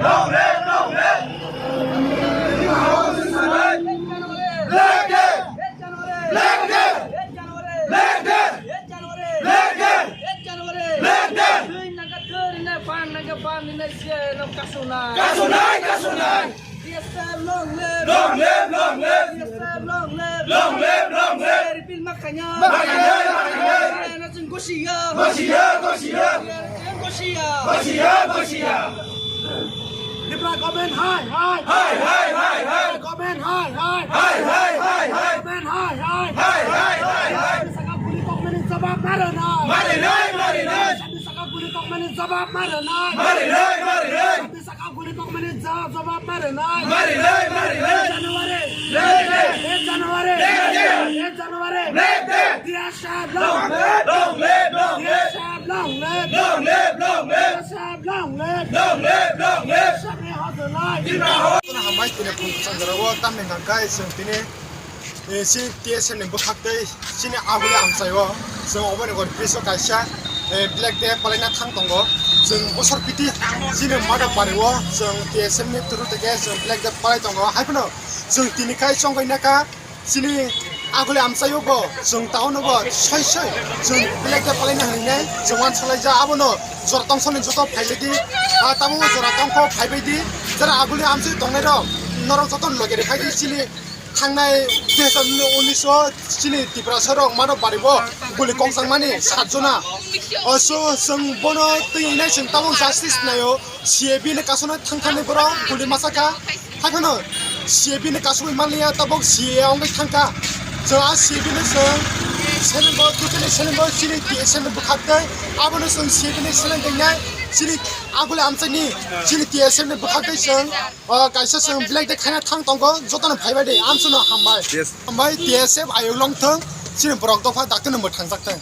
Long live, long live. Long live, long live. Repeat makanya. Gosia. Libra comment high. Comment high. Comment high. Saka pulitok manin sabab marinay. Saka pulitok manin sabab marinay. Saka pulitok manin sabab marinay. January. Dia shab long live. Sabi hustle life. 나 한마디 때문에 풍성스러워 땀낸 강가에 성티네 시 TSM 부탁대 신의 아구리 암사요 성 오버네 거 비서 가샤 블랙데 팔레나 탕동거 성 오서피티 신의 마다 바리워 성 TSM 네 들어되게 성 블랙데 팔레 동거 하이프노 성 티니카이 송거이나카 신의 아구리 암사요 성 타오노 셔이셔이 성 블랙데 팔레나 하네 정원 살라자 아보노 저랑 손에 저도 발레디 tamu joratong ko phaibaidi jara aguli amsi tongnero norok joton logere phaidi chili thangnai 2019 chili tipra sorok mano baribo guli kongsang mani 7 jona so sung bono tinai sing tamong justice nayo CAB ne kasona thangthane boro guli masaka hakono CAB ne kasui manliya tabok CA ongai thangka so a CAB ne sung selenbo tutene selenbo chili TSM bukhatte abono sung CAB ne selendengai chili agule amsani chili TSM ne bukhaktai sung kaisa sung black de khana thang tongko jotana phaibai de amsuno hambai TSM ayolong thang chili borok tofa dakten mo thangsak thang